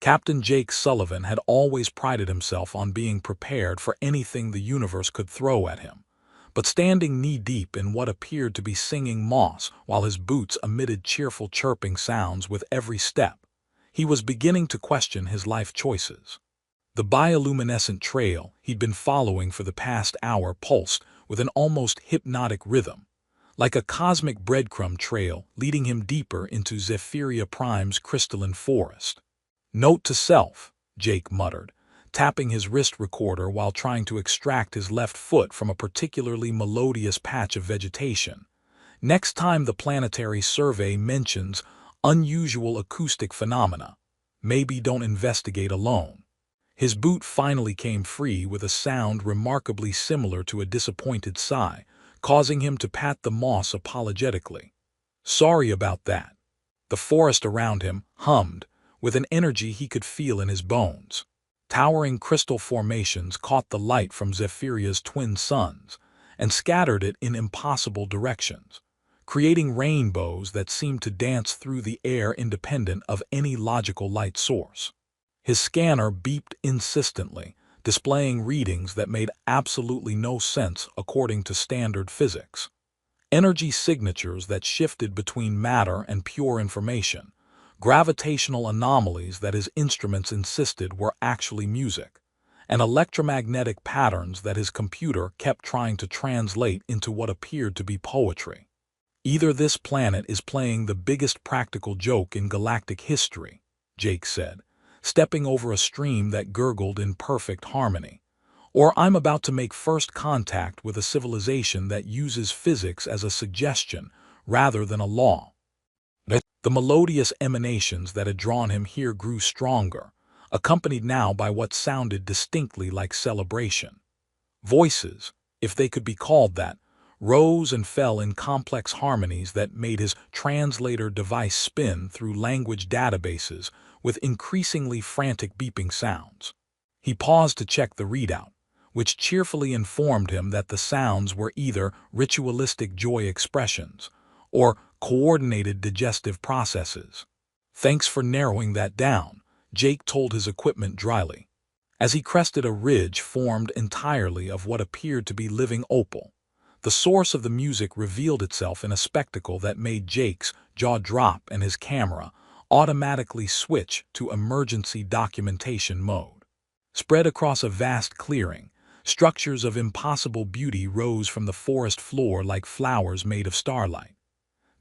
Captain Jake Sullivan had always prided himself on being prepared for anything the universe could throw at him. But standing knee-deep in what appeared to be singing moss while his boots emitted cheerful chirping sounds with every step, he was beginning to question his life choices. The bioluminescent trail he'd been following for the past hour pulsed with an almost hypnotic rhythm, like a cosmic breadcrumb trail leading him deeper into Zephyria Prime's crystalline forest. "Note to self," Jake muttered, tapping his wrist recorder while trying to extract his left foot from a particularly melodious patch of vegetation. "Next time the planetary survey mentions unusual acoustic phenomena, maybe don't investigate alone." His boot finally came free with a sound remarkably similar to a disappointed sigh, causing him to pat the moss apologetically. "Sorry about that." The forest around him hummed with an energy he could feel in his bones. Towering crystal formations caught the light from Zephyr's twin suns and scattered it in impossible directions, creating rainbows that seemed to dance through the air independent of any logical light source. His scanner beeped insistently, displaying readings that made absolutely no sense according to standard physics. Energy signatures that shifted between matter and pure information, gravitational anomalies that his instruments insisted were actually music, and electromagnetic patterns that his computer kept trying to translate into what appeared to be poetry. "Either this planet is playing the biggest practical joke in galactic history," Jake said, stepping over a stream that gurgled in perfect harmony, "or I'm about to make first contact with a civilization that uses physics as a suggestion rather than a law." The melodious emanations that had drawn him here grew stronger, accompanied now by what sounded distinctly like celebration. Voices, if they could be called that, rose and fell in complex harmonies that made his translator device spin through language databases with increasingly frantic beeping sounds. He paused to check the readout, which cheerfully informed him that the sounds were either ritualistic joy expressions or coordinated digestive processes. "Thanks for narrowing that down," Jake told his equipment dryly. As he crested a ridge formed entirely of what appeared to be living opal, the source of the music revealed itself in a spectacle that made Jake's jaw drop and his camera automatically switch to emergency documentation mode. Spread across a vast clearing, structures of impossible beauty rose from the forest floor like flowers made of starlight.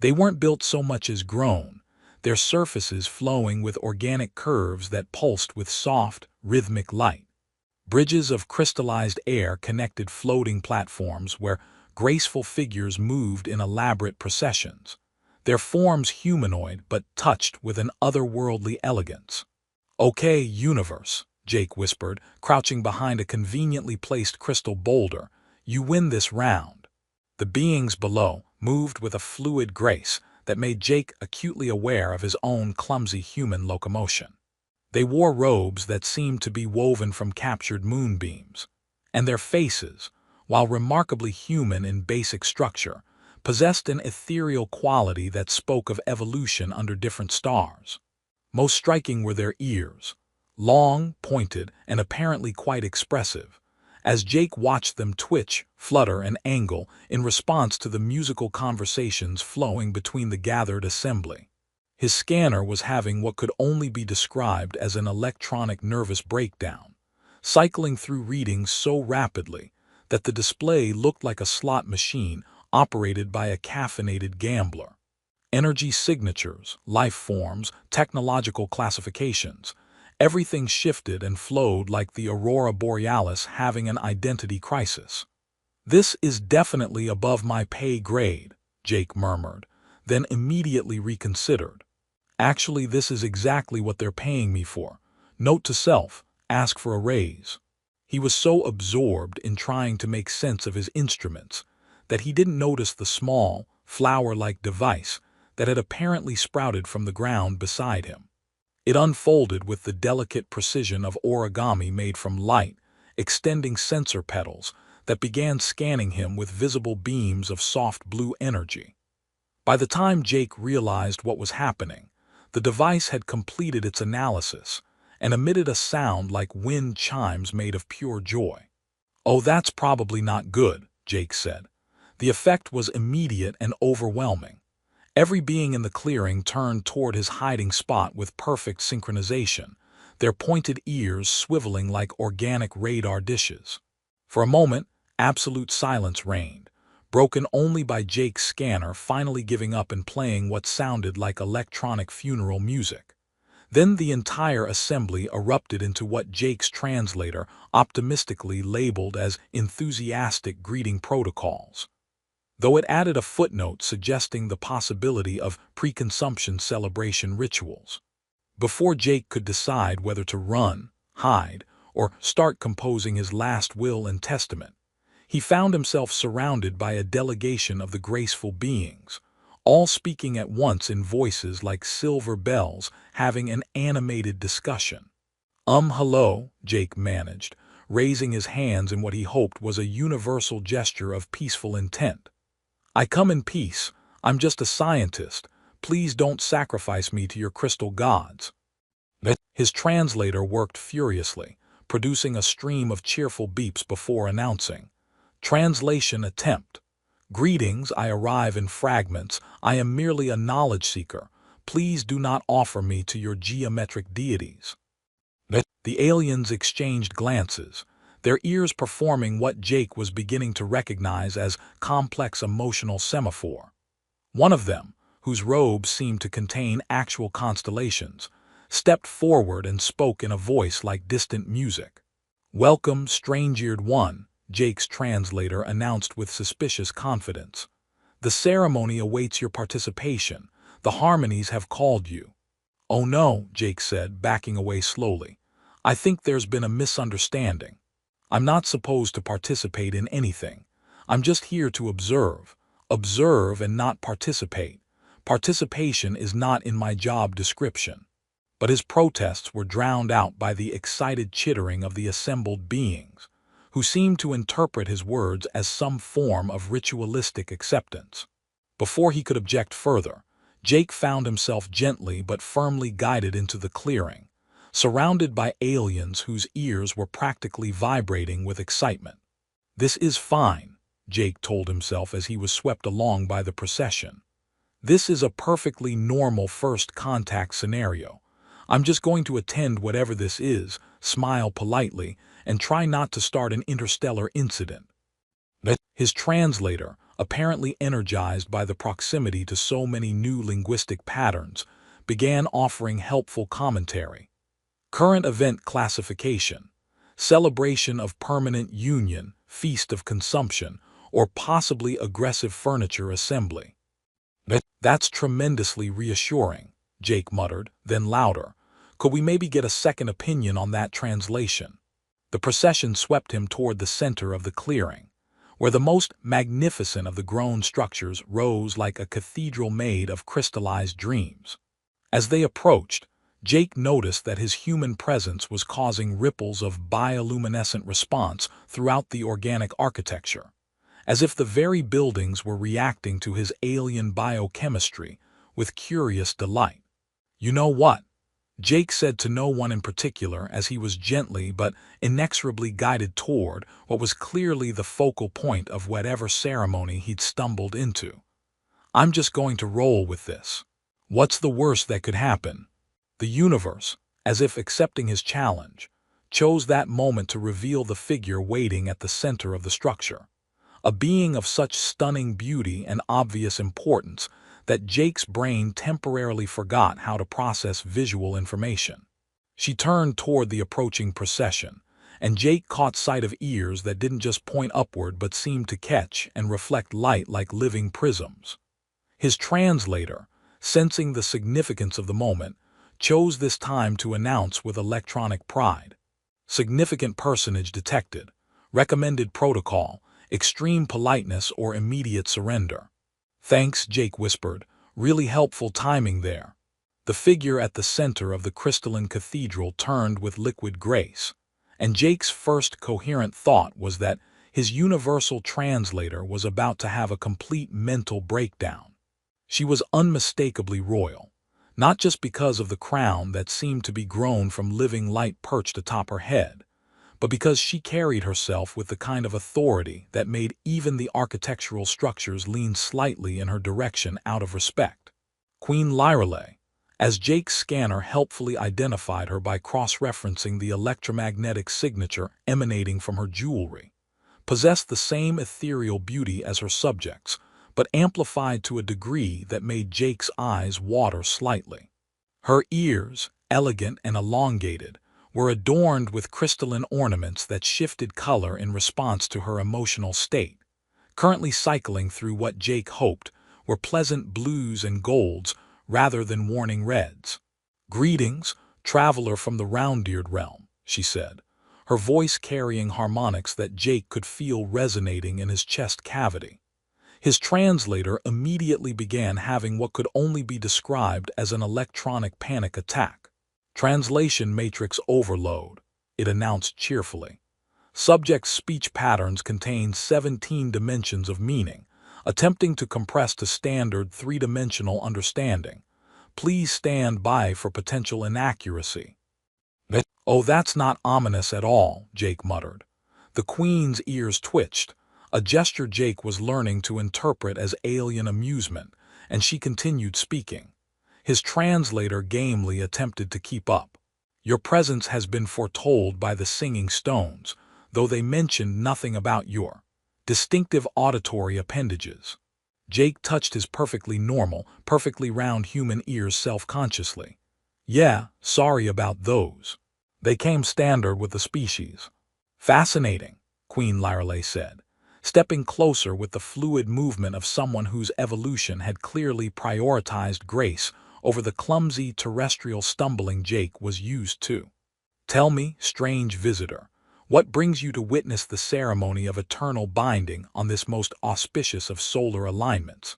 They weren't built so much as grown, their surfaces flowing with organic curves that pulsed with soft, rhythmic light. Bridges of crystallized air connected floating platforms where graceful figures moved in elaborate processions, their forms humanoid but touched with an otherworldly elegance. "Okay, universe," Jake whispered, crouching behind a conveniently placed crystal boulder, "you win this round." The beings below moved with a fluid grace that made Jake acutely aware of his own clumsy human locomotion. They wore robes that seemed to be woven from captured moonbeams, and their faces, while remarkably human in basic structure, possessed an ethereal quality that spoke of evolution under different stars. Most striking were their ears, long, pointed, and apparently quite expressive, as Jake watched them twitch, flutter, and angle in response to the musical conversations flowing between the gathered assembly. His scanner was having what could only be described as an electronic nervous breakdown, cycling through readings so rapidly that the display looked like a slot machine operated by a caffeinated gambler. Energy signatures, life forms, technological classifications, everything shifted and flowed like the aurora borealis having an identity crisis. "This is definitely above my pay grade," Jake murmured, then immediately reconsidered. "Actually, this is exactly what they're paying me for. Note to self, ask for a raise." He was so absorbed in trying to make sense of his instruments that he didn't notice the small, flower-like device that had apparently sprouted from the ground beside him. It unfolded with the delicate precision of origami made from light, extending sensor petals that began scanning him with visible beams of soft blue energy. By the time Jake realized what was happening, the device had completed its analysis, and emitted a sound like wind chimes made of pure joy. "Oh, that's probably not good," Jake said. The effect was immediate and overwhelming. Every being in the clearing turned toward his hiding spot with perfect synchronization, their pointed ears swiveling like organic radar dishes. For a moment, absolute silence reigned, broken only by Jake's scanner finally giving up and playing what sounded like electronic funeral music. Then the entire assembly erupted into what Jake's translator optimistically labeled as enthusiastic greeting protocols, though it added a footnote suggesting the possibility of pre-consumption celebration rituals. Before Jake could decide whether to run, hide, or start composing his last will and testament, he found himself surrounded by a delegation of the graceful beings, all speaking at once in voices like silver bells having an animated discussion. Hello," Jake managed, raising his hands in what he hoped was a universal gesture of peaceful intent. "I come in peace. I'm just a scientist. Please don't sacrifice me to your crystal gods." His translator worked furiously, producing a stream of cheerful beeps before announcing, "Translation attempt. Greetings, I arrive in fragments. I am merely a knowledge seeker. Please do not offer me to your geometric deities." The aliens exchanged glances, their ears performing what Jake was beginning to recognize as complex emotional semaphore. One of them, whose robes seemed to contain actual constellations, stepped forward and spoke in a voice like distant music. "Welcome, strange-eared one," Jake's translator announced with suspicious confidence. "The ceremony awaits your participation. The harmonies have called you." "Oh no," Jake said, backing away slowly. "I think there's been a misunderstanding. I'm not supposed to participate in anything. I'm just here to observe. Observe and not participate. Participation is not in my job description." But his protests were drowned out by the excited chittering of the assembled beings, who seemed to interpret his words as some form of ritualistic acceptance. Before he could object further, Jake found himself gently but firmly guided into the clearing, surrounded by aliens whose ears were practically vibrating with excitement. "This is fine," Jake told himself as he was swept along by the procession. "This is a perfectly normal first contact scenario. I'm just going to attend whatever this is, smile politely, and try not to start an interstellar incident." His translator, apparently energized by the proximity to so many new linguistic patterns, began offering helpful commentary. "Current event classification. Celebration of permanent union, feast of consumption, or possibly aggressive furniture assembly." "That's tremendously reassuring," Jake muttered, then louder. "Could we maybe get a second opinion on that translation?" The procession swept him toward the center of the clearing, where the most magnificent of the grown structures rose like a cathedral made of crystallized dreams. As they approached, Jake noticed that his human presence was causing ripples of bioluminescent response throughout the organic architecture, as if the very buildings were reacting to his alien biochemistry with curious delight. "You know what?" Jake said to no one in particular as he was gently but inexorably guided toward what was clearly the focal point of whatever ceremony he'd stumbled into. "I'm just going to roll with this. What's the worst that could happen?" The universe, as if accepting his challenge, chose that moment to reveal the figure waiting at the center of the structure, a being of such stunning beauty and obvious importance that Jake's brain temporarily forgot how to process visual information. She turned toward the approaching procession, and Jake caught sight of ears that didn't just point upward but seemed to catch and reflect light like living prisms. His translator, sensing the significance of the moment, chose this time to announce with electronic pride, "Significant personage detected. Recommended protocol, extreme politeness or immediate surrender." "Thanks," Jake whispered. "Really helpful timing there." The figure at the center of the crystalline cathedral turned with liquid grace, and Jake's first coherent thought was that his universal translator was about to have a complete mental breakdown. She was unmistakably royal, not just because of the crown that seemed to be grown from living light perched atop her head, but because she carried herself with the kind of authority that made even the architectural structures lean slightly in her direction out of respect. Queen Lyrale, as Jake's scanner helpfully identified her by cross-referencing the electromagnetic signature emanating from her jewelry, possessed the same ethereal beauty as her subjects, but amplified to a degree that made Jake's eyes water slightly. Her ears, elegant and elongated, were adorned with crystalline ornaments that shifted color in response to her emotional state, currently cycling through what Jake hoped were pleasant blues and golds rather than warning reds. "Greetings, traveler from the round-eared realm," she said, her voice carrying harmonics that Jake could feel resonating in his chest cavity. His translator immediately began having what could only be described as an electronic panic attack. "Translation matrix overload," it announced cheerfully. Subject's speech patterns contain 17 dimensions of meaning, attempting to compress to standard three-dimensional understanding. Please stand by for potential inaccuracy. "Oh, that's not ominous at all," Jake muttered. The Queen's ears twitched, a gesture Jake was learning to interpret as alien amusement, and she continued speaking. His translator gamely attempted to keep up. "Your presence has been foretold by the singing stones, though they mentioned nothing about your distinctive auditory appendages." Jake touched his perfectly normal, perfectly round human ears self-consciously. "Yeah, sorry about those. They came standard with the species." "Fascinating," Queen Lyrale said, stepping closer with the fluid movement of someone whose evolution had clearly prioritized grace over the clumsy terrestrial stumbling Jake was used to. "Tell me, strange visitor, what brings you to witness the ceremony of eternal binding on this most auspicious of solar alignments?"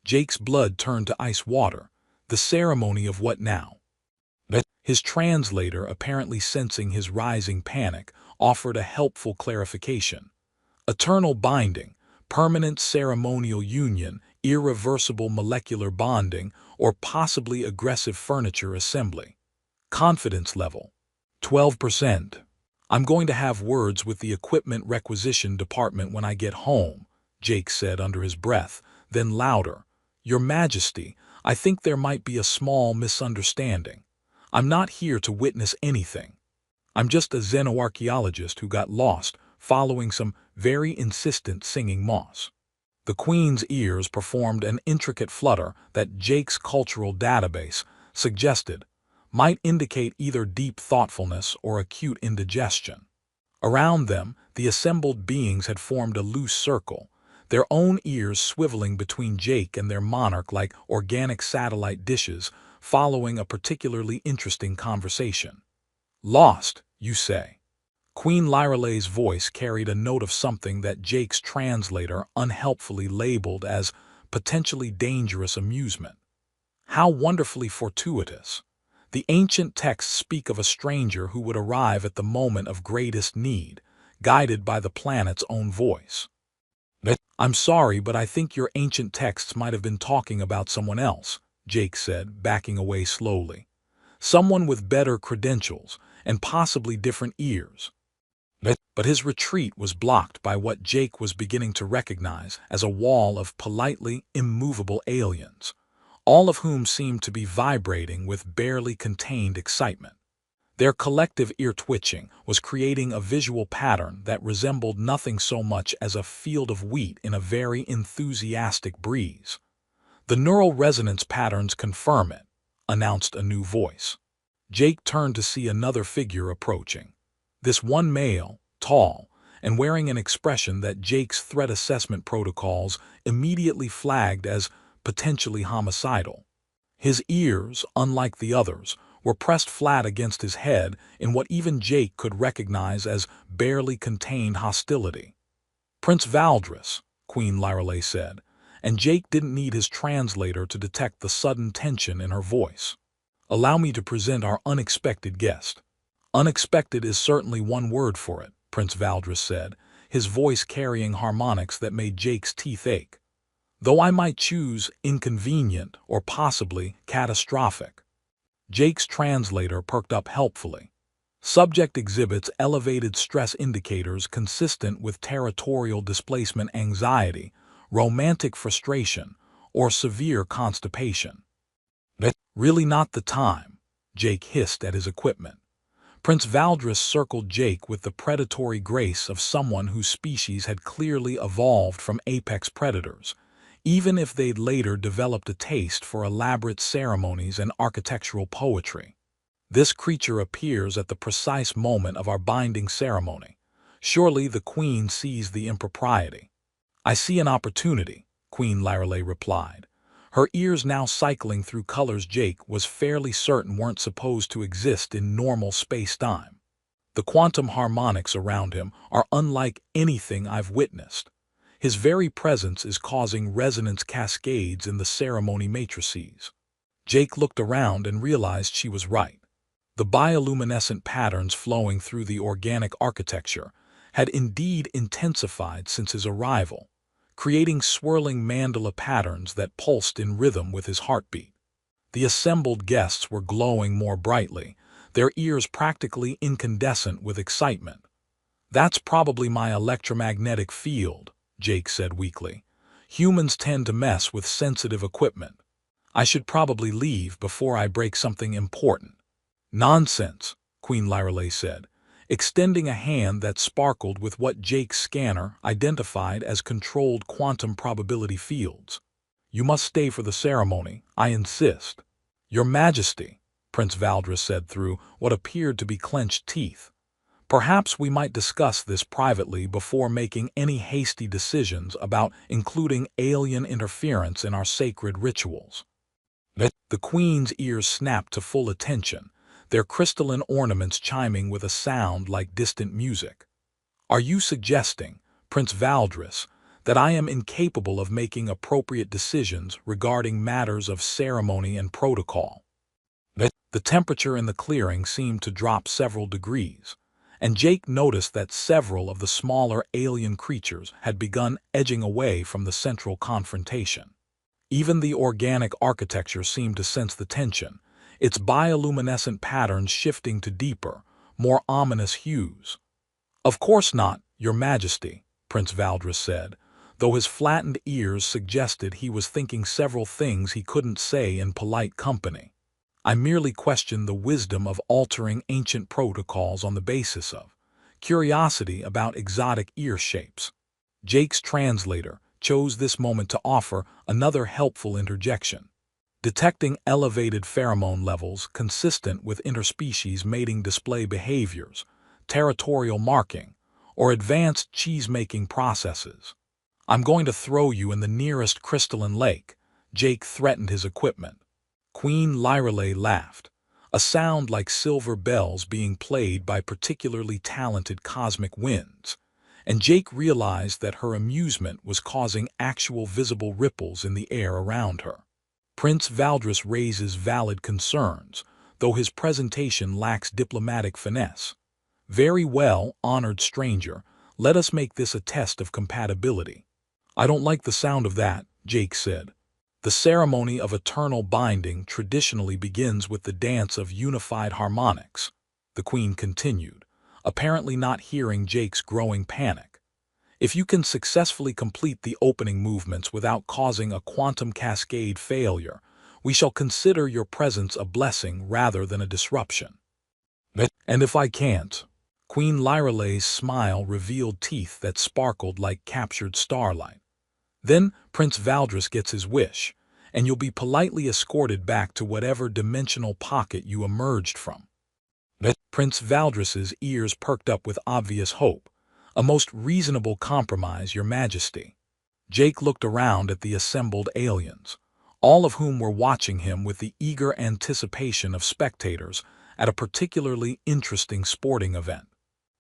Jake's blood turned to ice water. "The ceremony of what now?" His translator, apparently sensing his rising panic, offered a helpful clarification. "Eternal binding, permanent ceremonial union, irreversible molecular bonding, or possibly aggressive furniture assembly. Confidence level 12%. I'm going to have words with the equipment requisition department when I get home," Jake said under his breath, then louder. "Your Majesty, I think there might be a small misunderstanding. I'm not here to witness anything. I'm just a xenoarchaeologist who got lost following some very insistent singing moss." The Queen's ears performed an intricate flutter that Jake's cultural database suggested might indicate either deep thoughtfulness or acute indigestion. Around them, the assembled beings had formed a loose circle, their own ears swiveling between Jake and their monarch like organic satellite dishes following a particularly interesting conversation. "Lost, you say?" Queen Lyrale's voice carried a note of something that Jake's translator unhelpfully labeled as potentially dangerous amusement. How wonderfully fortuitous. The ancient texts speak of a stranger who would arrive at the moment of greatest need, guided by the planet's own voice. "I'm sorry, but I think your ancient texts might have been talking about someone else," Jake said, backing away slowly. "Someone with better credentials and possibly different ears." But his retreat was blocked by what Jake was beginning to recognize as a wall of politely immovable aliens, all of whom seemed to be vibrating with barely contained excitement. Their collective ear-twitching was creating a visual pattern that resembled nothing so much as a field of wheat in a very enthusiastic breeze. "The neural resonance patterns confirm it," announced a new voice. Jake turned to see another figure approaching. This one male, tall, and wearing an expression that Jake's threat assessment protocols immediately flagged as potentially homicidal. His ears, unlike the others, were pressed flat against his head in what even Jake could recognize as barely contained hostility. "Prince Valdris," Queen Lyrale said, and Jake didn't need his translator to detect the sudden tension in her voice. "Allow me to present our unexpected guest." "Unexpected is certainly one word for it," Prince Valdris said, his voice carrying harmonics that made Jake's teeth ache. though I might choose inconvenient or possibly catastrophic. Jake's translator perked up helpfully. Subject exhibits elevated stress indicators consistent with territorial displacement anxiety, romantic frustration, or severe constipation. Really not the time, Jake hissed at his equipment. Prince Valdris circled Jake with the predatory grace of someone whose species had clearly evolved from apex predators, even if they'd later developed a taste for elaborate ceremonies and architectural poetry. This creature appears at the precise moment of our binding ceremony. Surely the Queen sees the impropriety. I see an opportunity, Queen Lyreley replied, her ears now cycling through colors Jake was fairly certain weren't supposed to exist in normal space-time. The quantum harmonics around him are unlike anything I've witnessed. His very presence is causing resonance cascades in the ceremony matrices. Jake looked around and realized she was right. The bioluminescent patterns flowing through the organic architecture had indeed intensified since his arrival, creating swirling mandala patterns that pulsed in rhythm with his heartbeat. The assembled guests were glowing more brightly, their ears practically incandescent with excitement. That's probably my electromagnetic field, Jake said weakly. Humans tend to mess with sensitive equipment. I should probably leave before I break something important. Nonsense, Queen Lyreley said, extending a hand that sparkled with what Jake's scanner identified as controlled quantum probability fields. You must stay for the ceremony, I insist. Your Majesty, Prince Valdris said through what appeared to be clenched teeth. Perhaps we might discuss this privately before making any hasty decisions about including alien interference in our sacred rituals. The Queen's ears snapped to full attention, their crystalline ornaments chiming with a sound like distant music. Are you suggesting, Prince Valdris, that I am incapable of making appropriate decisions regarding matters of ceremony and protocol? The temperature in the clearing seemed to drop several degrees, and Jake noticed that several of the smaller alien creatures had begun edging away from the central confrontation. Even the organic architecture seemed to sense the tension, its bioluminescent patterns shifting to deeper, more ominous hues. Of course not, Your Majesty, Prince Valdris said, though his flattened ears suggested he was thinking several things he couldn't say in polite company. I merely question the wisdom of altering ancient protocols on the basis of curiosity about exotic ear shapes. Jake's translator chose this moment to offer another helpful interjection. Detecting elevated pheromone levels consistent with interspecies mating display behaviors, territorial marking, or advanced cheese-making processes. I'm going to throw you in the nearest crystalline lake, Jake threatened his equipment. Queen Lyreley laughed, a sound like silver bells being played by particularly talented cosmic winds, and Jake realized that her amusement was causing actual visible ripples in the air around her. Prince Valdris raises valid concerns, though his presentation lacks diplomatic finesse. Very well, honored stranger, let us make this a test of compatibility. I don't like the sound of that, Jake said. The ceremony of eternal binding traditionally begins with the dance of unified harmonics, the Queen continued, apparently not hearing Jake's growing panic. If you can successfully complete the opening movements without causing a quantum cascade failure, we shall consider your presence a blessing rather than a disruption. And if I can't? Queen Lyreley's smile revealed teeth that sparkled like captured starlight. Then Prince Valdris gets his wish, and you'll be politely escorted back to whatever dimensional pocket you emerged from. Prince Valdris's ears perked up with obvious hope. A most reasonable compromise, Your Majesty. Jake looked around at the assembled aliens, all of whom were watching him with the eager anticipation of spectators at a particularly interesting sporting event.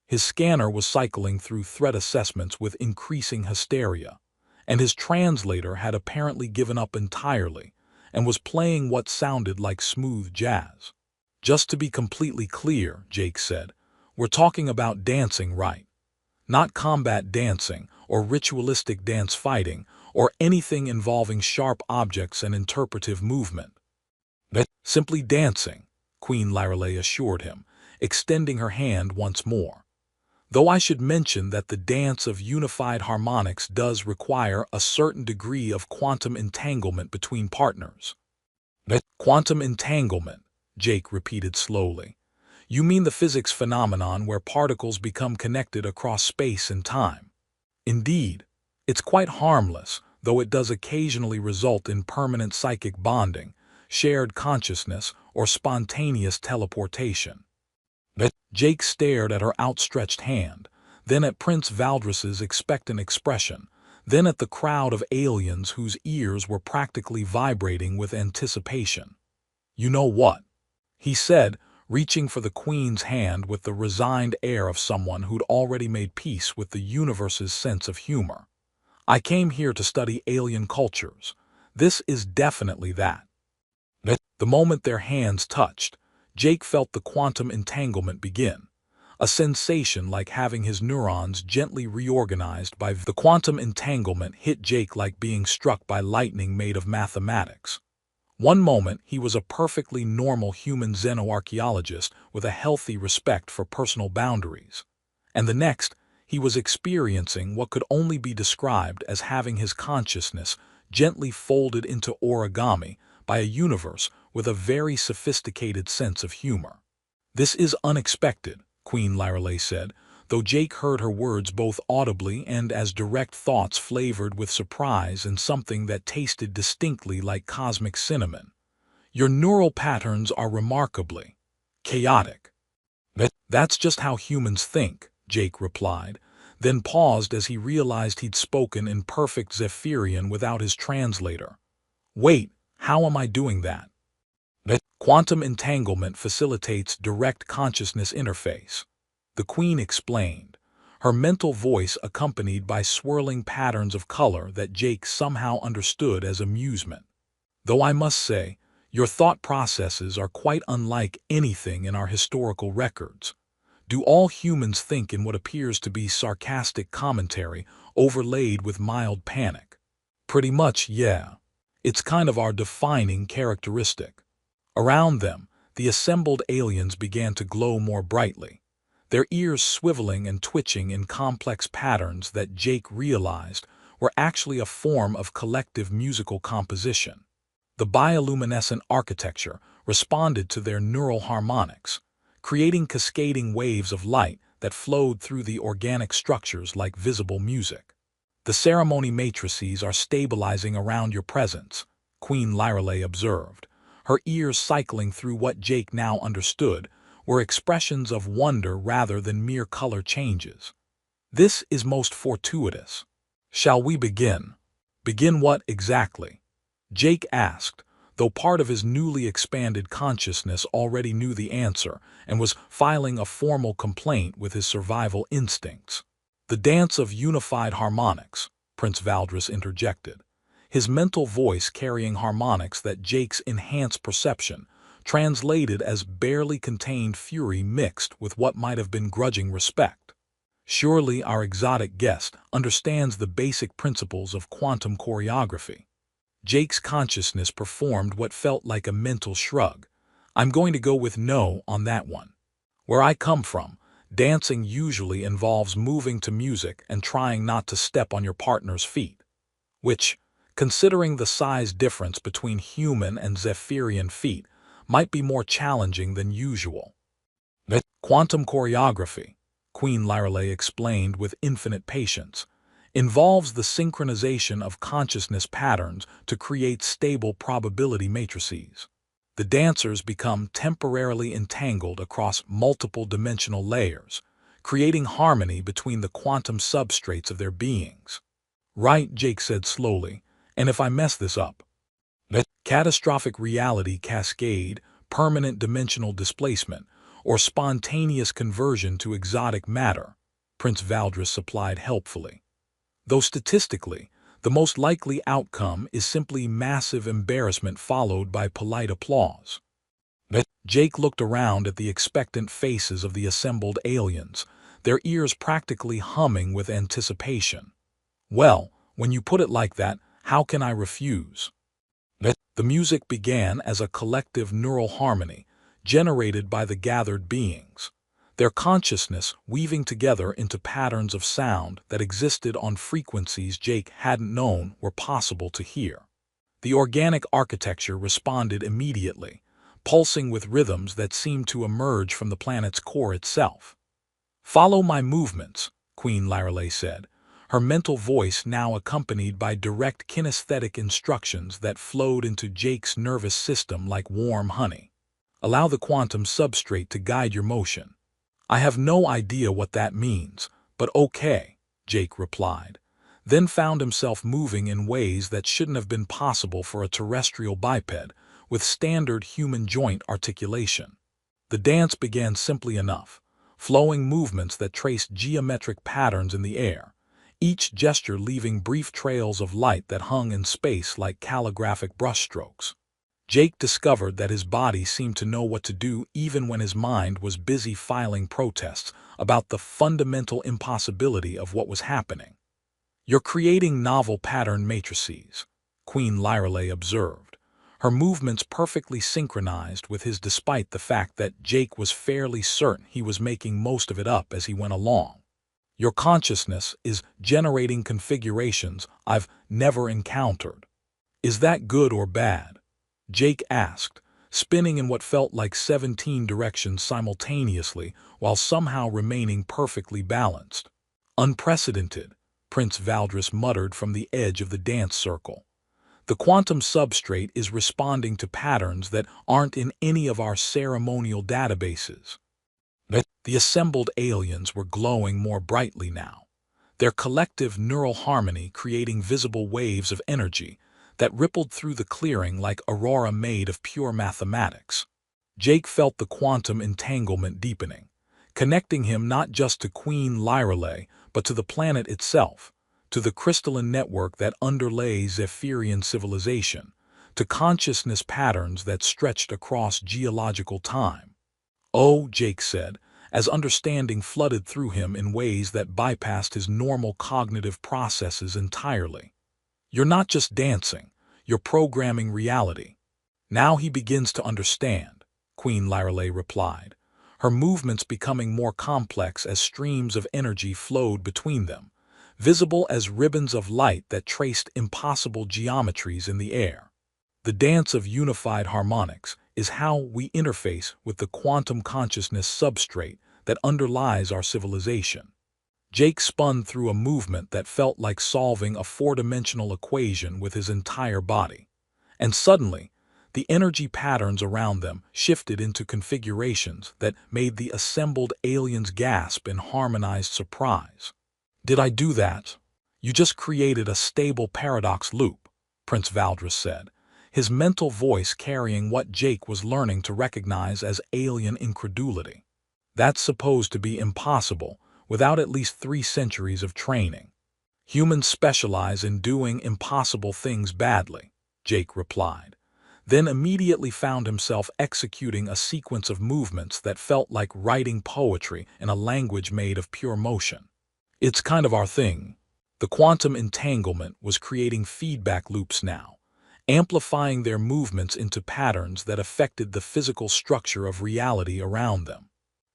His scanner was cycling through threat assessments with increasing hysteria, and his translator had apparently given up entirely and was playing what sounded like smooth jazz. Just to be completely clear, Jake said, we're talking about dancing, right? Not combat dancing or ritualistic dance fighting or anything involving sharp objects and interpretive movement. Simply dancing, Queen Lyrelei assured him, extending her hand once more. Though I should mention that the dance of unified harmonics does require a certain degree of quantum entanglement between partners. Quantum entanglement, Jake repeated slowly. You mean the physics phenomenon where particles become connected across space and time? Indeed, it's quite harmless, though it does occasionally result in permanent psychic bonding, shared consciousness, or spontaneous teleportation. Jake stared at her outstretched hand, then at Prince Valdris's expectant expression, then at the crowd of aliens whose ears were practically vibrating with anticipation. You know what? He said, reaching for the Queen's hand with the resigned air of someone who'd already made peace with the universe's sense of humor. I came here to study alien cultures. This is definitely that. The moment their hands touched, Jake felt the quantum entanglement begin, a sensation like having his neurons gently reorganized by the quantum entanglement hit Jake like being struck by lightning made of mathematics. One moment, he was a perfectly normal human xenoarchaeologist with a healthy respect for personal boundaries. And the next, he was experiencing what could only be described as having his consciousness gently folded into origami by a universe with a very sophisticated sense of humor. This is unexpected, Queen Lyrelei said, though Jake heard her words both audibly and as direct thoughts flavored with surprise and something that tasted distinctly like cosmic cinnamon. Your neural patterns are remarkably chaotic. That's just how humans think, Jake replied, then paused as he realized he'd spoken in perfect Zephyrian without his translator. Wait, how am I doing that? Quantum entanglement facilitates direct consciousness interface, the Queen explained, her mental voice accompanied by swirling patterns of color that Jake somehow understood as amusement. Though I must say, your thought processes are quite unlike anything in our historical records. Do all humans think in what appears to be sarcastic commentary overlaid with mild panic? Pretty much, yeah. It's kind of our defining characteristic. Around them, the assembled aliens began to glow more brightly, their ears swiveling and twitching in complex patterns that Jake realized were actually a form of collective musical composition. The bioluminescent architecture responded to their neural harmonics, creating cascading waves of light that flowed through the organic structures like visible music. The ceremony matrices are stabilizing around your presence, Queen Lyrelei observed, her ears cycling through what Jake now understood were expressions of wonder rather than mere color changes. This is most fortuitous. Shall we begin? Begin what exactly? Jake asked, though part of his newly expanded consciousness already knew the answer and was filing a formal complaint with his survival instincts. The dance of unified harmonics, Prince Valdris interjected, his mental voice carrying harmonics that Jake's enhanced perception translated as barely contained fury mixed with what might have been grudging respect. Surely our exotic guest understands the basic principles of quantum choreography. Jake's consciousness performed what felt like a mental shrug. I'm going to go with no on that one. Where I come from, dancing usually involves moving to music and trying not to step on your partner's feet, which, considering the size difference between human and Zephyrian feet, might be more challenging than usual. Quantum choreography, Queen Lyrelei explained with infinite patience, involves the synchronization of consciousness patterns to create stable probability matrices. The dancers become temporarily entangled across multiple dimensional layers, creating harmony between the quantum substrates of their beings. Right, Jake said slowly, and if I mess this up, catastrophic reality cascade, permanent dimensional displacement, or spontaneous conversion to exotic matter, Prince Valdris supplied helpfully. Though statistically, the most likely outcome is simply massive embarrassment followed by polite applause. Jake looked around at the expectant faces of the assembled aliens, their ears practically humming with anticipation. Well, When you put it like that, how can I refuse? The music began as a collective neural harmony, generated by the gathered beings, their consciousness weaving together into patterns of sound that existed on frequencies Jake hadn't known were possible to hear. The organic architecture responded immediately, pulsing with rhythms that seemed to emerge from the planet's core itself. "Follow my movements," Queen Lyreley said, her mental voice now accompanied by direct kinesthetic instructions that flowed into Jake's nervous system like warm honey. "Allow the quantum substrate to guide your motion." "I have no idea what that means, but okay," Jake replied, then found himself moving in ways that shouldn't have been possible for a terrestrial biped with standard human joint articulation. The dance began simply enough, flowing movements that traced geometric patterns in the air, each gesture leaving brief trails of light that hung in space like calligraphic brushstrokes. Jake discovered that his body seemed to know what to do even when his mind was busy filing protests about the fundamental impossibility of what was happening. "You're creating novel pattern matrices," Queen Lyreley observed, her movements perfectly synchronized with his despite the fact that Jake was fairly certain he was making most of it up as he went along. "Your consciousness is generating configurations I've never encountered." "Is that good or bad?" Jake asked, spinning in what felt like 17 directions simultaneously while somehow remaining perfectly balanced. "Unprecedented," Prince Valdris muttered from the edge of the dance circle. "The quantum substrate is responding to patterns that aren't in any of our ceremonial databases." The assembled aliens were glowing more brightly now, their collective neural harmony creating visible waves of energy that rippled through the clearing like aurora made of pure mathematics. Jake felt the quantum entanglement deepening, connecting him not just to Queen Lyreley, but to the planet itself, to the crystalline network that underlay Zephyrian civilization, to consciousness patterns that stretched across geological time. "Oh," Jake said, as understanding flooded through him in ways that bypassed his normal cognitive processes entirely. "You're not just dancing, you're programming reality." "Now he begins to understand," Queen Lyreley replied, her movements becoming more complex as streams of energy flowed between them, visible as ribbons of light that traced impossible geometries in the air. "The dance of unified harmonics is how we interface with the quantum consciousness substrate that underlies our civilization." Jake spun through a movement that felt like solving a four-dimensional equation with his entire body. And suddenly, the energy patterns around them shifted into configurations that made the assembled aliens gasp in harmonized surprise. "Did I do that?" "You just created a stable paradox loop," Prince Valdris said, his mental voice carrying what Jake was learning to recognize as alien incredulity. "That's supposed to be impossible without at least 3 centuries of training." "Humans specialize in doing impossible things badly," Jake replied, then immediately found himself executing a sequence of movements that felt like writing poetry in a language made of pure motion. "It's kind of our thing." The quantum entanglement was creating feedback loops now, amplifying their movements into patterns that affected the physical structure of reality around them.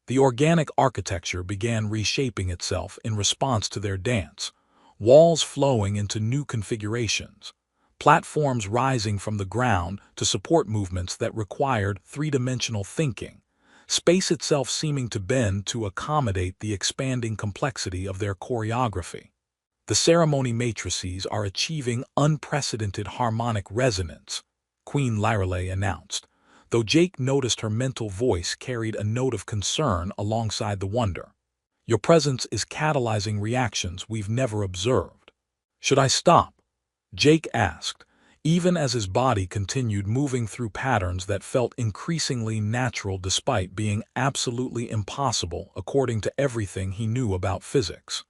The organic architecture began reshaping itself in response to their dance, walls flowing into new configurations, platforms rising from the ground to support movements that required three-dimensional thinking, space itself seeming to bend to accommodate the expanding complexity of their choreography. "The ceremony matrices are achieving unprecedented harmonic resonance," Queen Lyreley announced, though Jake noticed her mental voice carried a note of concern alongside the wonder. "Your presence is catalyzing reactions we've never observed." "Should I stop?" Jake asked, even as his body continued moving through patterns that felt increasingly natural despite being absolutely impossible according to everything he knew about physics.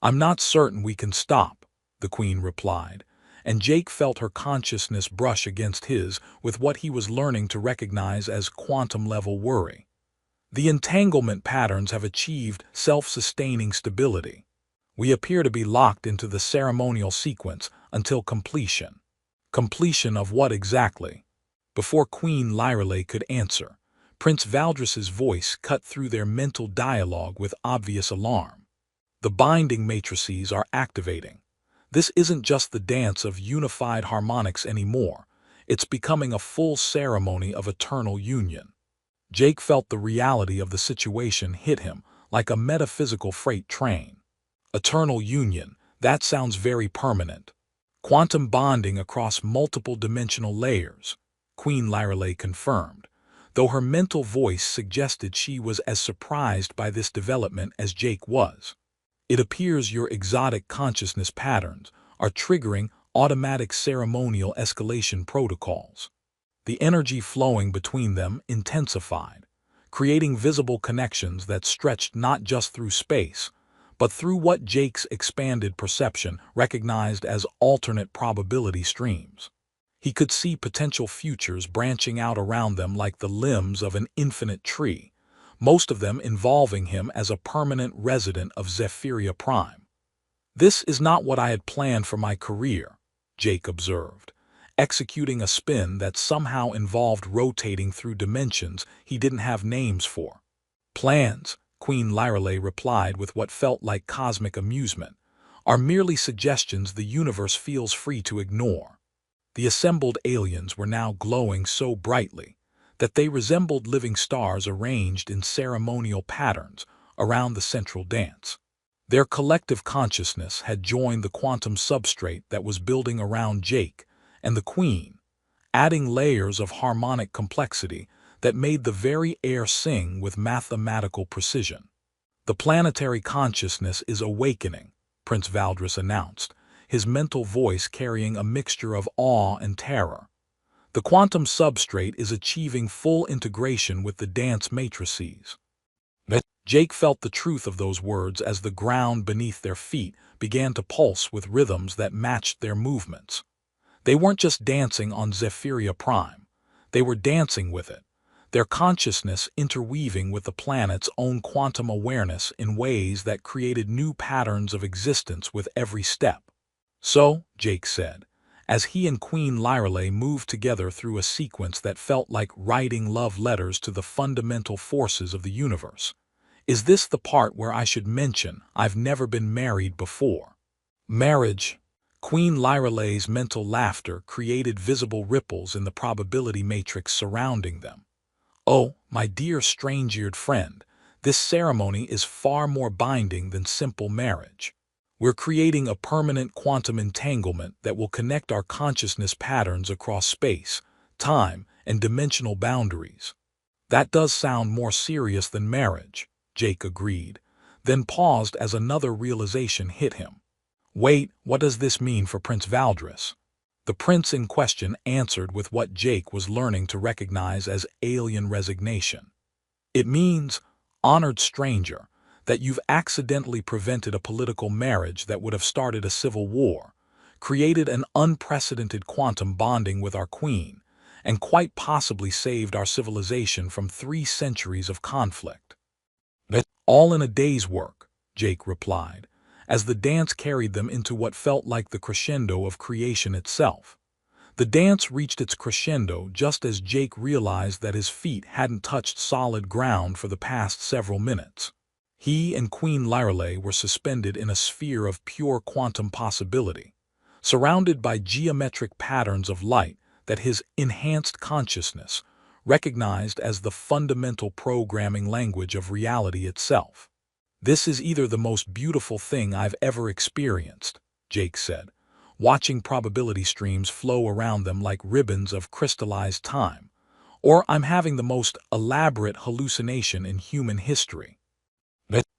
"I'm not certain we can stop," the Queen replied, and Jake felt her consciousness brush against his with what he was learning to recognize as quantum-level worry. "The entanglement patterns have achieved self-sustaining stability. We appear to be locked into the ceremonial sequence until completion. Completion of what exactly? Before Queen Lyreley could answer, Prince Valdris's voice cut through their mental dialogue with obvious alarm. The binding matrices are activating. This isn't just the dance of unified harmonics anymore. It's becoming a full ceremony of eternal union. Jake felt the reality of the situation hit him like a metaphysical freight train. Eternal union, that sounds very permanent. Quantum bonding across multiple dimensional layers, Queen Lyreley confirmed, though her mental voice suggested she was as surprised by this development as Jake was. It appears your exotic consciousness patterns are triggering automatic ceremonial escalation protocols. The energy flowing between them intensified, creating visible connections that stretched not just through space, but through what Jake's expanded perception recognized as alternate probability streams. He could see potential futures branching out around them like the limbs of an infinite tree, most of them involving him as a permanent resident of Zephyria Prime. "This is not what I had planned for my career," Jake observed, executing a spin that somehow involved rotating through dimensions he didn't have names for. "Plans," Queen Lyreley replied with what felt like cosmic amusement, "are merely suggestions the universe feels free to ignore." The assembled aliens were now glowing so brightly that they resembled living stars arranged in ceremonial patterns around the central dance. Their collective consciousness had joined the quantum substrate that was building around Jake and the Queen, adding layers of harmonic complexity that made the very air sing with mathematical precision. "The planetary consciousness is awakening," Prince Valdris announced, his mental voice carrying a mixture of awe and terror. "The quantum substrate is achieving full integration with the dance matrices." Jake felt the truth of those words as the ground beneath their feet began to pulse with rhythms that matched their movements. They weren't just dancing on Zephyria Prime. They were dancing with it, their consciousness interweaving with the planet's own quantum awareness in ways that created new patterns of existence with every step. "So," Jake said, as he and Queen Lyreley moved together through a sequence that felt like writing love letters to the fundamental forces of the universe, "is this the part where I should mention I've never been married before?" "Marriage?" Queen Lyreley's mental laughter created visible ripples in the probability matrix surrounding them. "Oh, my dear strange-eared friend, this ceremony is far more binding than simple marriage. We're creating a permanent quantum entanglement that will connect our consciousness patterns across space, time, and dimensional boundaries." "That does sound more serious than marriage," Jake agreed, then paused as another realization hit him. "Wait, what does this mean for Prince Valdris?" The prince in question answered with what Jake was learning to recognize as alien resignation. "It means, honored stranger, that you've accidentally prevented a political marriage that would have started a civil war, created an unprecedented quantum bonding with our queen, and quite possibly saved our civilization from 3 centuries of conflict." "All in a day's work," Jake replied, as the dance carried them into what felt like the crescendo of creation itself. The dance reached its crescendo just as Jake realized that his feet hadn't touched solid ground for the past several minutes. He and Queen Lyreley were suspended in a sphere of pure quantum possibility, surrounded by geometric patterns of light that his enhanced consciousness recognized as the fundamental programming language of reality itself. "This is either the most beautiful thing I've ever experienced," Jake said, watching probability streams flow around them like ribbons of crystallized time, "or I'm having the most elaborate hallucination in human history."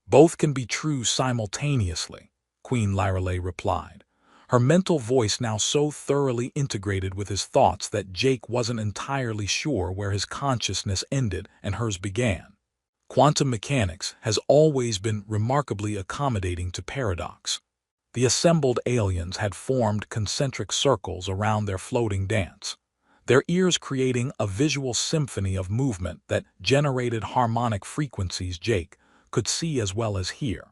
"Both can be true simultaneously," Queen Lyreley replied, her mental voice now so thoroughly integrated with his thoughts that Jake wasn't entirely sure where his consciousness ended and hers began. Quantum mechanics has always been remarkably accommodating to paradox. The assembled aliens had formed concentric circles around their floating dance, their ears creating a visual symphony of movement that generated harmonic frequencies Jake could see as well as hear.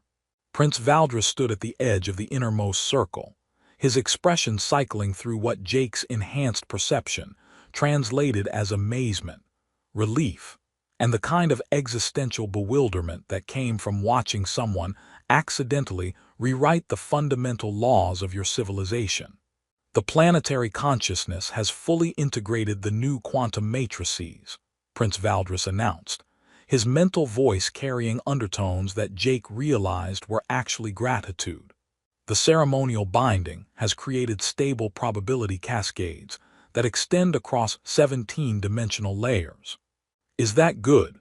Prince Valdres stood at the edge of the innermost circle, his expression cycling through what Jake's enhanced perception translated as amazement, relief, and the kind of existential bewilderment that came from watching someone accidentally rewrite the fundamental laws of your civilization. The planetary consciousness has fully integrated the new quantum matrices, Prince Valdres announced, his mental voice carrying undertones that Jake realized were actually gratitude. The ceremonial binding has created stable probability cascades that extend across 17-dimensional layers. Is that good?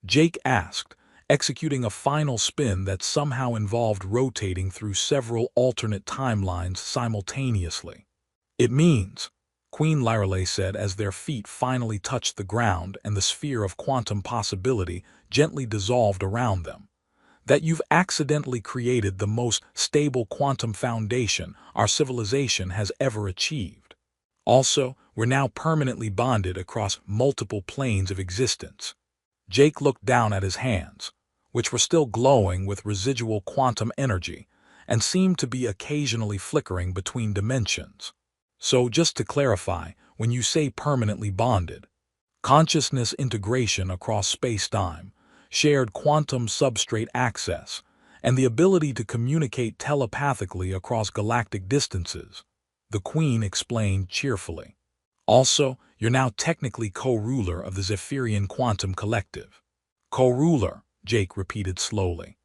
Jake asked, executing a final spin that somehow involved rotating through several alternate timelines simultaneously. It means, Queen Lyreley said as their feet finally touched the ground and the sphere of quantum possibility gently dissolved around them, that you've accidentally created the most stable quantum foundation our civilization has ever achieved. Also, we're now permanently bonded across multiple planes of existence. Jake looked down at his hands, which were still glowing with residual quantum energy and seemed to be occasionally flickering between dimensions. So just to clarify, when you say permanently bonded, consciousness integration across space-time, shared quantum substrate access, and the ability to communicate telepathically across galactic distances, the Queen explained cheerfully. Also, you're now technically co-ruler of the Zephyrian Quantum Collective. Co-ruler, Jake repeated slowly,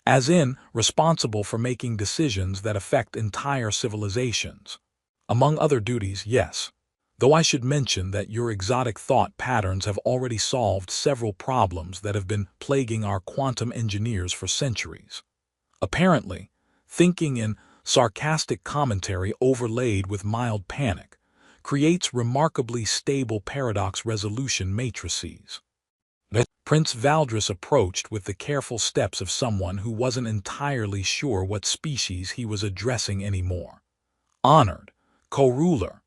as in responsible for making decisions that affect entire civilizations. Among other duties, yes. Though I should mention that your exotic thought patterns have already solved several problems that have been plaguing our quantum engineers for centuries. Apparently, thinking in sarcastic commentary overlaid with mild panic creates remarkably stable paradox resolution matrices. Prince Valdres approached with the careful steps of someone who wasn't entirely sure what species he was addressing anymore. Honored co-ruler,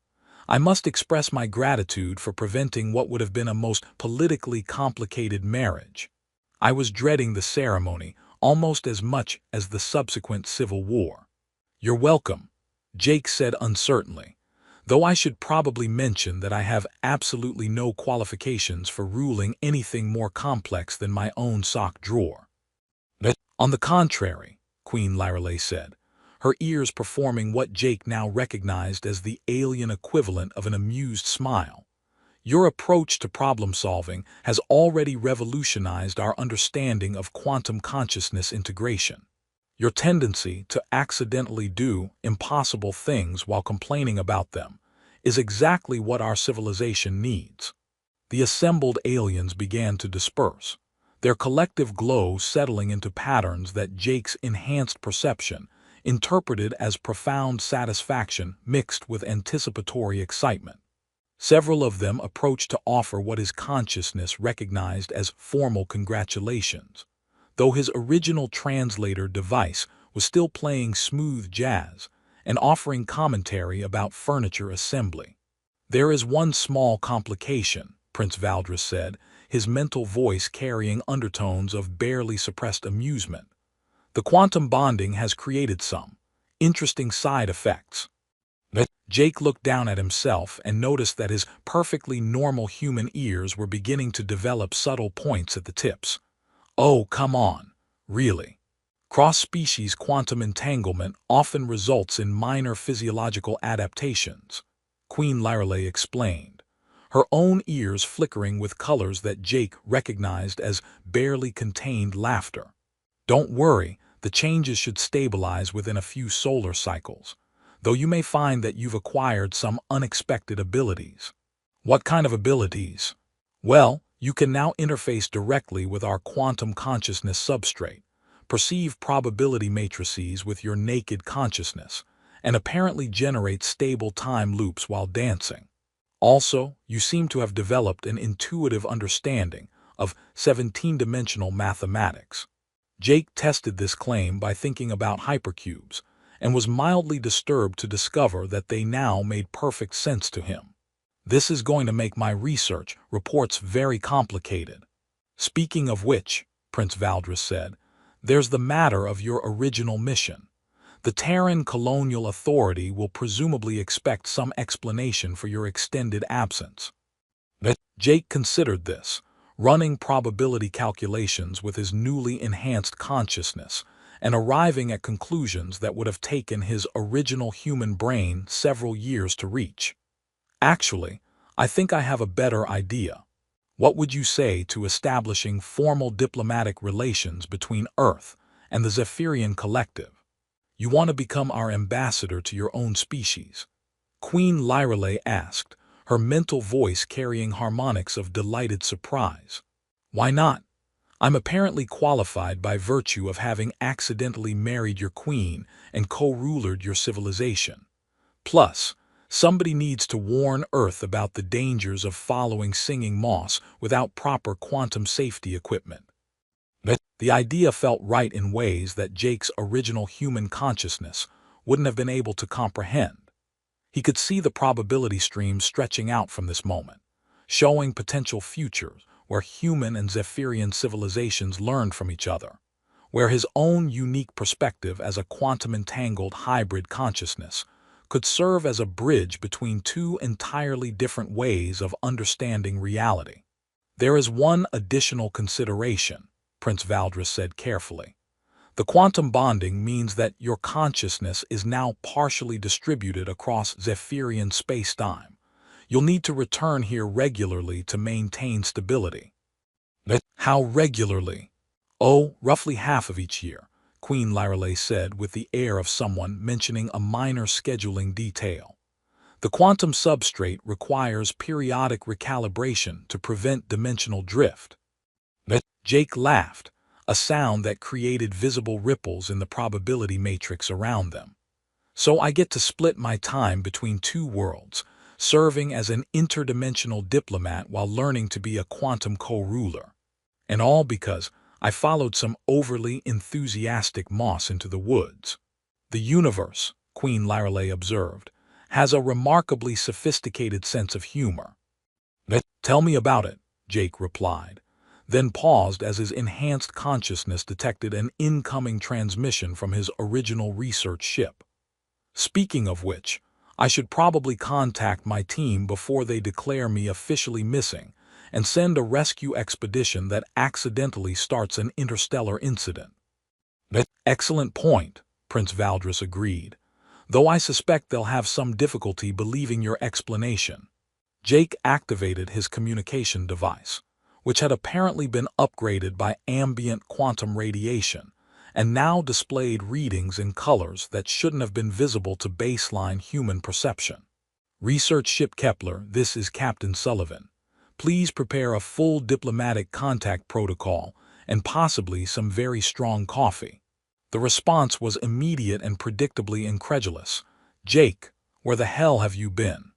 I must express my gratitude for preventing what would have been a most politically complicated marriage. I was dreading the ceremony almost as much as the subsequent civil war. You're welcome, Jake said uncertainly, though I should probably mention that I have absolutely no qualifications for ruling anything more complex than my own sock drawer. On the contrary, Queen Lyreley said, her ears performing what Jake now recognized as the alien equivalent of an amused smile. Your approach to problem-solving has already revolutionized our understanding of quantum consciousness integration. Your tendency to accidentally do impossible things while complaining about them is exactly what our civilization needs. The assembled aliens began to disperse, their collective glow settling into patterns that Jake's enhanced perception interpreted as profound satisfaction mixed with anticipatory excitement. Several of them approached to offer what his consciousness recognized as formal congratulations, though his original translator device was still playing smooth jazz and offering commentary about furniture assembly. There is one small complication, Prince Valdres said, his mental voice carrying undertones of barely suppressed amusement. The quantum bonding has created some interesting side effects. Jake looked down at himself and noticed that his perfectly normal human ears were beginning to develop subtle points at the tips. Oh, come on, really? Cross-species quantum entanglement often results in minor physiological adaptations, Queen Lyreley explained, her own ears flickering with colors that Jake recognized as barely contained laughter. Don't worry, the changes should stabilize within a few solar cycles, though you may find that you've acquired some unexpected abilities. What kind of abilities? Well, you can now interface directly with our quantum consciousness substrate, perceive probability matrices with your naked consciousness, and apparently generate stable time loops while dancing. Also, you seem to have developed an intuitive understanding of 17-dimensional mathematics. Jake tested this claim by thinking about hypercubes, and was mildly disturbed to discover that they now made perfect sense to him. This is going to make my research reports very complicated. Speaking of which, Prince Valdres said, There's the matter of your original mission. The Terran Colonial Authority will presumably expect some explanation for your extended absence. Jake considered this, running probability calculations with his newly enhanced consciousness and arriving at conclusions that would have taken his original human brain several years to reach. Actually, I think I have a better idea. What would you say to establishing formal diplomatic relations between Earth and the Zephyrian Collective? You want to become our ambassador to your own species? Queen Lyrale asked, her mental voice carrying harmonics of delighted surprise. Why not? I'm apparently qualified by virtue of having accidentally married your queen and co-rulered your civilization. Plus, somebody needs to warn Earth about the dangers of following singing moss without proper quantum safety equipment. The idea felt right in ways that Jake's original human consciousness wouldn't have been able to comprehend. He could see the probability stream stretching out from this moment, showing potential futures where human and Zephyrian civilizations learned from each other, where his own unique perspective as a quantum-entangled hybrid consciousness could serve as a bridge between two entirely different ways of understanding reality. There is one additional consideration, Prince Valdris said carefully. The quantum bonding means that your consciousness is now partially distributed across Zephyrian space-time. You'll need to return here regularly to maintain stability. How regularly? Oh, roughly half of each year, Queen Lyrale said with the air of someone mentioning a minor scheduling detail. The quantum substrate requires periodic recalibration to prevent dimensional drift. Jake laughed, a sound that created visible ripples in the probability matrix around them. So I get to split my time between two worlds, serving as an interdimensional diplomat while learning to be a quantum co-ruler. And all because I followed some overly enthusiastic moss into the woods. The universe, Queen Lyrale observed, has a remarkably sophisticated sense of humor. Tell me about it, Jake replied, then paused as his enhanced consciousness detected an incoming transmission from his original research ship. Speaking of which, I should probably contact my team before they declare me officially missing and send a rescue expedition that accidentally starts an interstellar incident. Excellent point, Prince Valdris agreed, though I suspect they'll have some difficulty believing your explanation. Jake activated his communication device, which had apparently been upgraded by ambient quantum radiation, and now displayed readings in colors that shouldn't have been visible to baseline human perception. Research Ship Kepler, this is Captain Sullivan. Please prepare a full diplomatic contact protocol and possibly some very strong coffee. The response was immediate and predictably incredulous. Jake, where the hell have you been?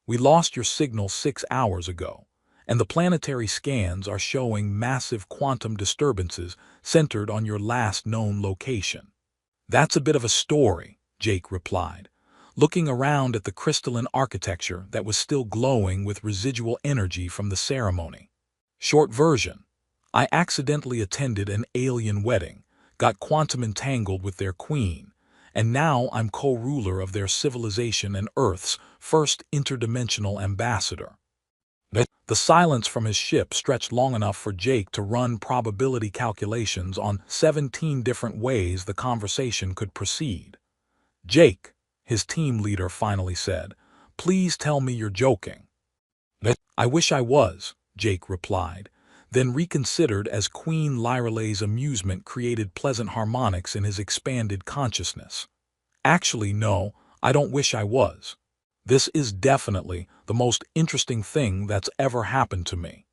We lost your signal 6 hours ago, and the planetary scans are showing massive quantum disturbances centered on your last known location. That's a bit of a story, Jake replied, looking around at the crystalline architecture that was still glowing with residual energy from the ceremony. Short version: I accidentally attended an alien wedding, got quantum entangled with their queen, and now I'm co-ruler of their civilization and Earth's first interdimensional ambassador. The silence from his ship stretched long enough for Jake to run probability calculations on 17 different ways the conversation could proceed. Jake, his team leader finally said, please tell me you're joking. I wish I was, Jake replied, then reconsidered as Queen Lyrale's amusement created pleasant harmonics in his expanded consciousness. Actually, no, I don't wish I was. This is definitely the most interesting thing that's ever happened to me.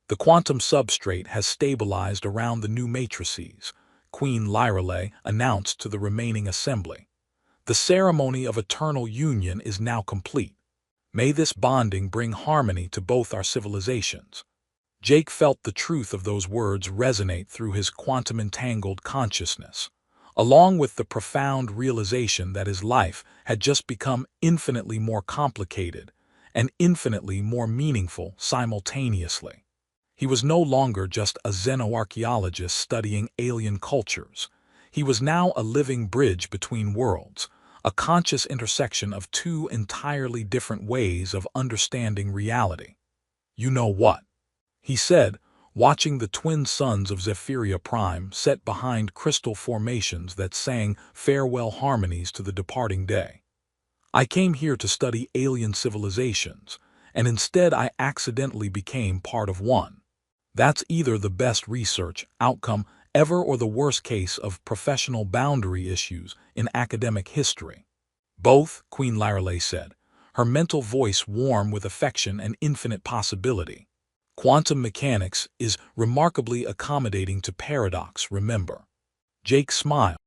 The quantum substrate has stabilized around the new matrices, Queen Lyrale announced to the remaining assembly. The ceremony of eternal union is now complete. May this bonding bring harmony to both our civilizations. Jake felt the truth of those words resonate through his quantum-entangled consciousness, along with the profound realization that his life had just become infinitely more complicated and infinitely more meaningful simultaneously. He was no longer just a xenoarchaeologist studying alien cultures. He was now a living bridge between worlds, a conscious intersection of two entirely different ways of understanding reality. "You know what?" he said, watching the twin suns of Zephyria Prime set behind crystal formations that sang farewell harmonies to the departing day. "I came here to study alien civilizations, and instead I accidentally became part of one. That's either the best research outcome ever or the worst case of professional boundary issues in academic history." "Both," Queen Lyreley said, her mental voice warm with affection and infinite possibility. "Quantum mechanics is remarkably accommodating to paradox, remember." Jake smiled.